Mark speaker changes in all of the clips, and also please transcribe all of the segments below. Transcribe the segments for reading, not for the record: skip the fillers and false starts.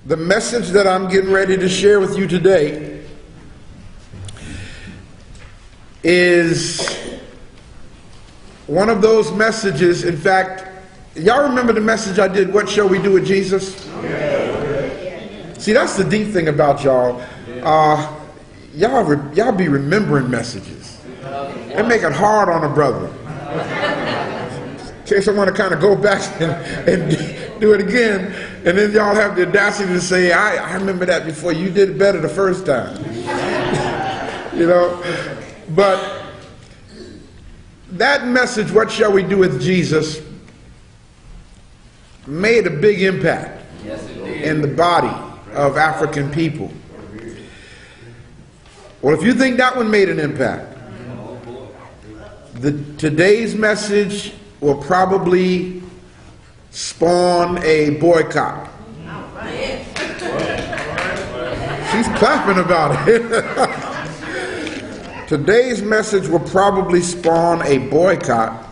Speaker 1: The message that I'm getting ready to share with you today is one of those messages. In fact, y'all remember the message I did, What Shall We Do with Jesus? Yeah. See, that's the deep thing about y'all. Y'all be remembering messages. They make it hard on a brother. In case I want to kind of go back and do it again, and then y'all have the audacity to say, I remember that before. You did it better the first time. You know? But that message, What Shall We Do with Jesus, made a big impact in the body of African people. Well, if you think that one made an impact, today's message will probably spawn a boycott. She's clapping about it. Today's message will probably spawn a boycott,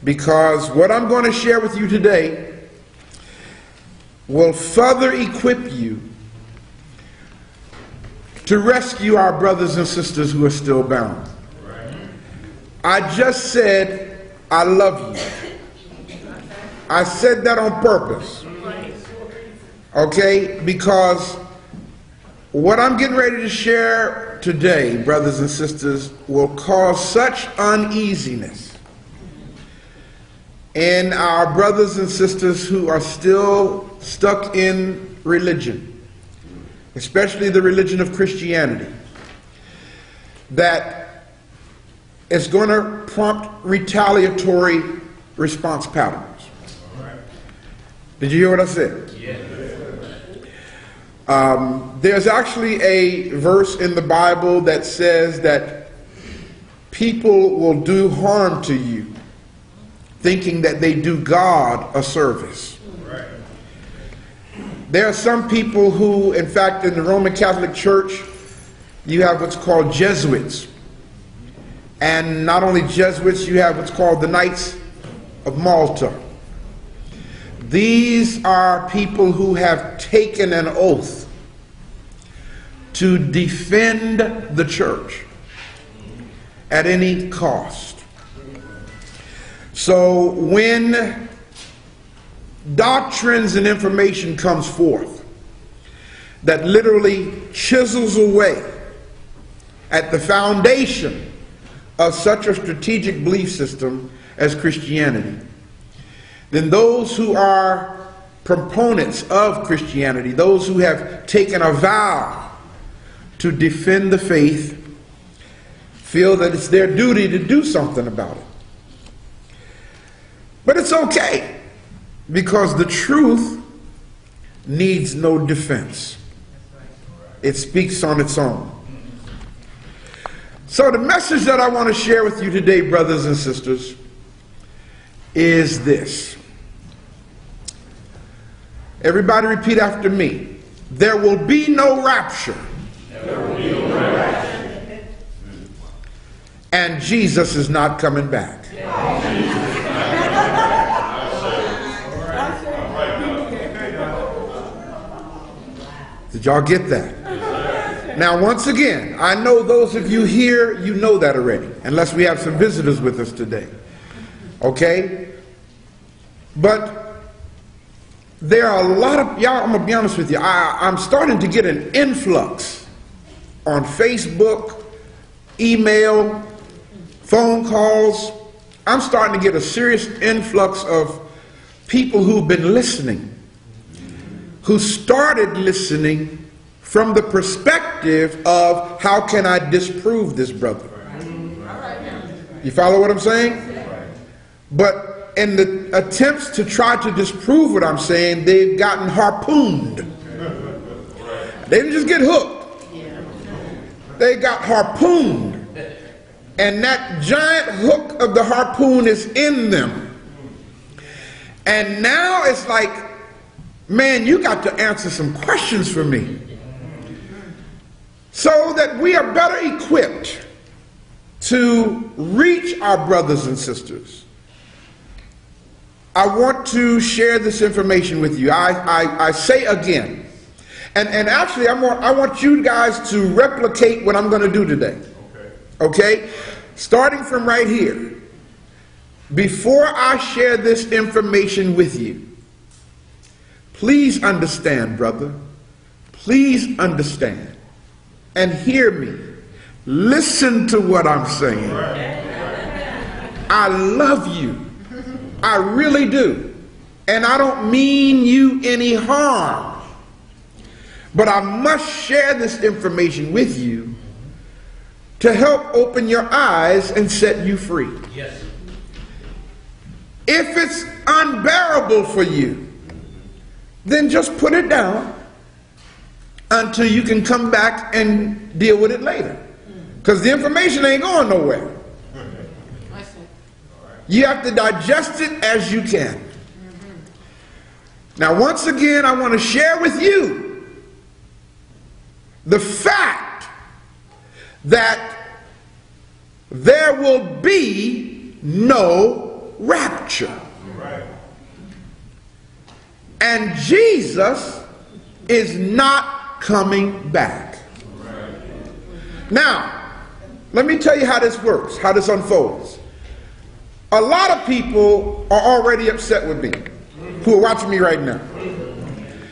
Speaker 1: because what I'm going to share with you today will further equip you to rescue our brothers and sisters who are still bound. I just said, I love you. I said that on purpose. Okay? Because what I'm getting ready to share today, brothers and sisters, will cause such uneasiness in our brothers and sisters who are still stuck in religion, especially the religion of Christianity, that it's going to prompt retaliatory response patterns. Did you hear what I said? There's actually a verse in the Bible that says that people will do harm to you thinking that they do God a service. There are some people who, in fact, in the Roman Catholic Church, you have what's called Jesuits. And not only Jesuits, you have what's called the Knights of Malta. These are people who have taken an oath to defend the church at any cost. So when doctrines and information comes forth that literally chisels away at the foundation of such a strategic belief system as Christianity, then those who are proponents of Christianity, those who have taken a vow to defend the faith, feel that it's their duty to do something about it. But it's okay, because the truth needs no defense. It speaks on its own. So the message that I want to share with you today, brothers and sisters, is this. Everybody repeat after me. There will be no rapture. There will be no rapture. And Jesus is not coming back. Did y'all get that? Now, once again, I know those of you here, you know that already, unless we have some visitors with us today. Okay? But there are a lot of, y'all, I'm going to be honest with you, I'm starting to get an influx on Facebook, email, phone calls. I'm starting to get a serious influx of people who've been listening, who started listening from the perspective of, how can I disprove this brother? You follow what I'm saying? But in the attempts to try to disprove what I'm saying, they've gotten harpooned. They didn't just get hooked. They got harpooned. And that giant hook of the harpoon is in them. And now it's like, man, you got to answer some questions for me, so that we are better equipped to reach our brothers and sisters I want to share this information with you. I say again, and actually I want you guys to replicate what I'm going to do today. Okay? Starting from right here. Before I share this information with you, please understand, brother. Please understand and hear me. Listen to what I'm saying. I love you. I really do. And I don't mean you any harm. But I must share this information with you to help open your eyes and set you free. Yes. If it's unbearable for you, then just put it down until you can come back and deal with it later. Because the information ain't going nowhere. You have to digest it as you can. Now, once again, I want to share with you the fact that there will be no rapture. And Jesus is not coming back. Now, let me tell you how this works, how this unfolds. A lot of people are already upset with me who are watching me right now.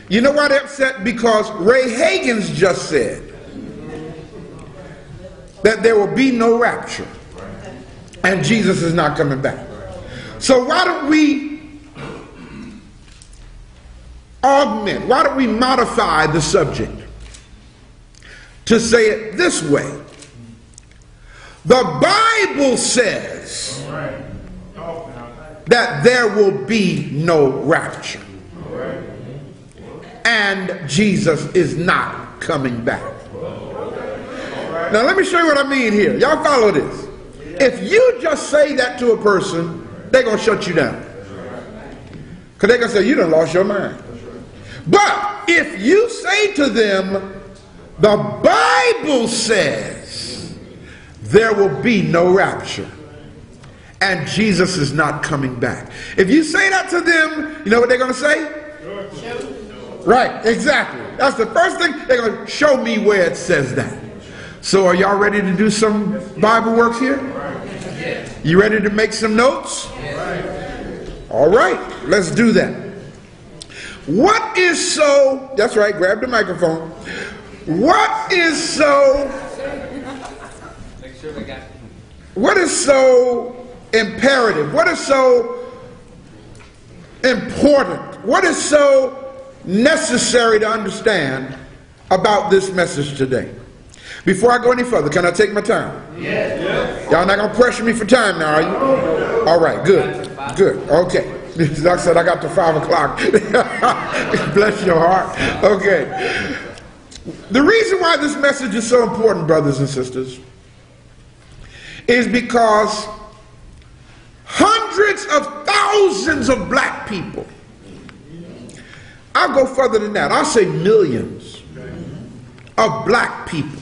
Speaker 1: You know why they're upset? Because Ray Hagins just said that there will be no rapture and Jesus is not coming back. So why don't we augment, why don't we modify the subject to say it this way? The Bible says that there will be no rapture and Jesus is not coming back. Now let me show you what I mean here. Y'all follow this. If you just say that to a person, they're going to shut you down. Because they're going to say, you done lost your mind. But if you say to them, the Bible says there will be no rapture and Jesus is not coming back. If you say that to them, you know what they're going to say? Right, exactly. That's the first thing. They're going to show me where it says that. So are y'all ready to do some Bible work here? You ready to make some notes? All right, let's do that. What is so, that's right, grab the microphone. What is so imperative? What is so important? What is so necessary to understand about this message today? Before I go any further, can I take my time? Yes. Y'all not going to pressure me for time now, are you? All right, good. Good. Okay. Like I said, I got to 5 o'clock. Bless your heart. Okay. The reason why this message is so important, brothers and sisters, is because hundreds of thousands of black people, I'll go further than that, I'll say millions of black people,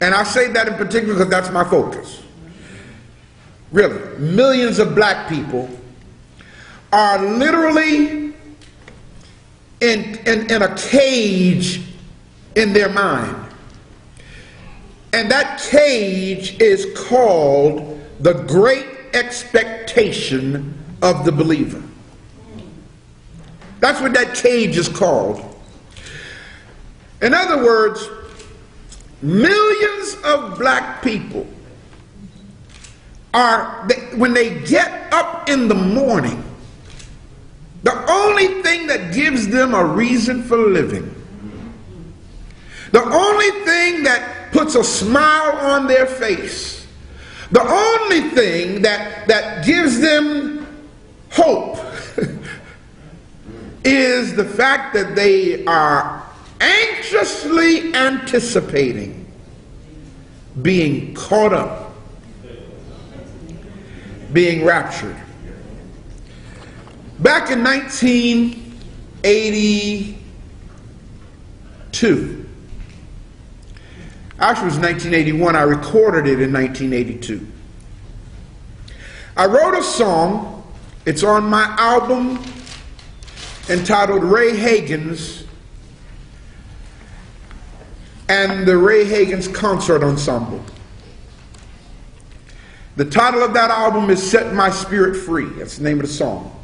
Speaker 1: and I say that in particular because that's my focus. Really, millions of black people are literally in a cage in their mind. And that cage is called the great expectation of the believer. That's what that cage is called. In other words, millions of black people are, when they get up in the morning, the only thing that gives them a reason for living, the only thing that puts a smile on their face, the only thing that gives them hope is the fact that they are anxiously anticipating being caught up, being raptured. Back in 1982, actually it was 1981, I recorded it in 1982. I wrote a song It's on my album entitled Ray Hagins and the Ray Hagins Concert Ensemble. The title of that album is Set My Spirit Free. That's the name of the song.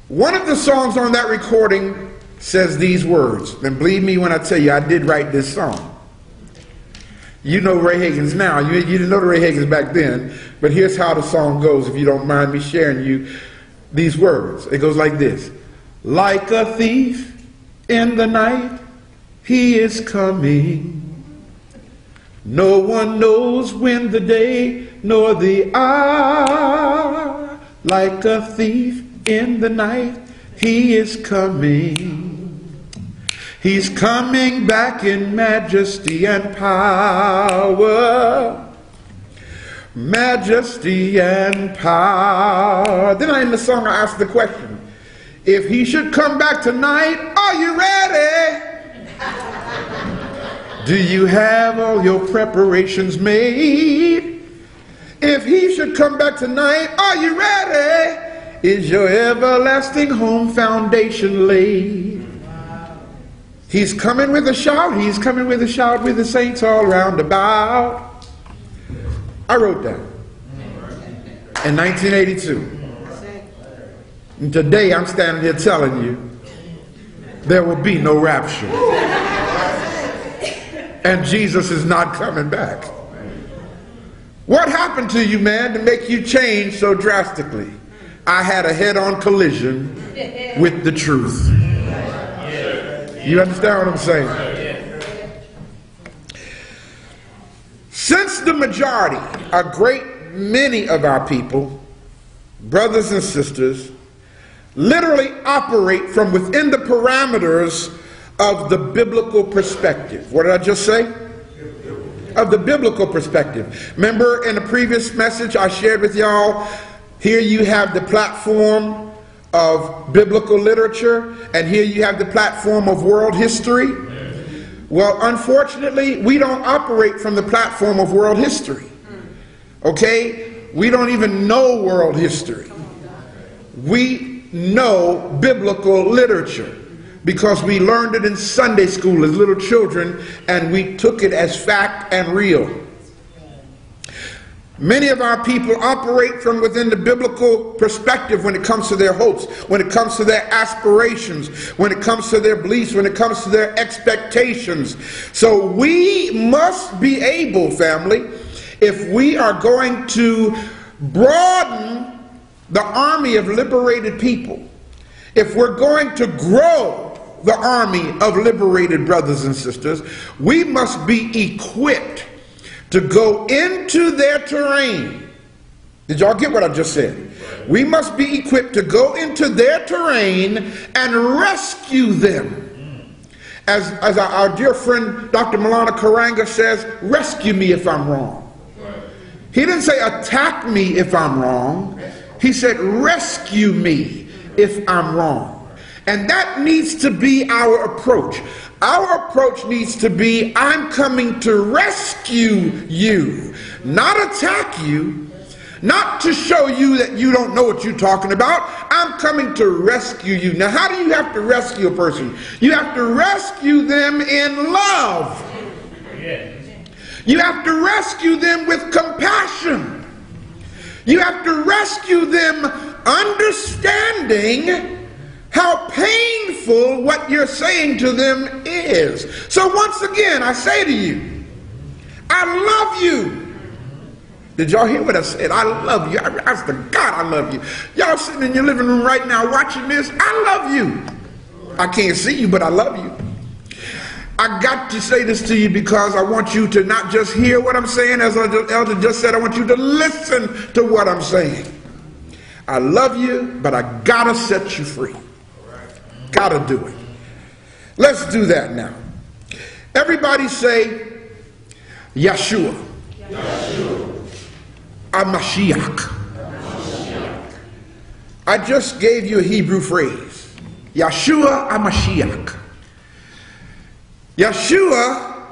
Speaker 1: One of the songs on that recording says these words. And believe me when I tell you, I did write this song. You know Ray Hagins now. You didn't know the Ray Hagins back then. But here's how the song goes, if you don't mind me sharing you these words. It goes like this. Like a thief in the night, he is coming. No one knows when the day nor the hour. Like a thief in the night, he is coming. He's coming back in majesty and power. Majesty and power. Then in the song I asked the question, if he should come back tonight, are you ready? Do you have all your preparations made? If he should come back tonight, are you ready? Is your everlasting home foundation laid? He's coming with a shout. He's coming with a shout with the saints all round about. I wrote that in 1982. And today I'm standing here telling you there will be no rapture. And Jesus is not coming back. What happened to you, man, to make you change so drastically? I had a head-on collision with the truth. You understand what I'm saying? Since the majority, a great many of our people, brothers and sisters, literally operate from within the parameters of the biblical perspective. What did I just say? Of the biblical perspective. Remember in the previous message I shared with y'all, here you have the platform of biblical literature, and here you have the platform of world history. Well, unfortunately, we don't operate from the platform of world history. Okay? We don't even know world history. We know biblical literature because we learned it in Sunday school as little children, and we took it as fact and real. Many of our people operate from within the biblical perspective when it comes to their hopes, when it comes to their aspirations, when it comes to their beliefs, when it comes to their expectations. So we must be able, family, if we are going to broaden the army of liberated people, if we're going to grow the army of liberated brothers and sisters, we must be equipped to go into their terrain. Did y'all get what I just said? We must be equipped to go into their terrain and rescue them. As our dear friend Dr. Milana Karanga says, rescue me if I'm wrong. He didn't say attack me if I'm wrong. He said rescue me if I'm wrong. And that needs to be our approach. Our approach needs to be, I'm coming to rescue you, not attack you, not to show you that you don't know what you're talking about. I'm coming to rescue you. Now, how do you have to rescue a person? You have to rescue them in love. You have to rescue them with compassion. You have to rescue them understanding how painful what you're saying to them is. So once again, I say to you, I love you. Did y'all hear what I said? I love you. I said, God, I love you. Y'all sitting in your living room right now watching this, I love you. I can't see you, but I love you. I got to say this to you because I want you to not just hear what I'm saying, as the elder just said, I want you to listen to what I'm saying. I love you, but I gotta set you free. Gotta do it. Let's do that now. Everybody say, Yeshua. Yeshua. Mashiach. I just gave you a Hebrew phrase. Yeshua Mashiach. Yeshua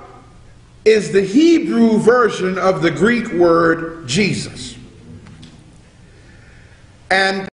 Speaker 1: is the Hebrew version of the Greek word Jesus. And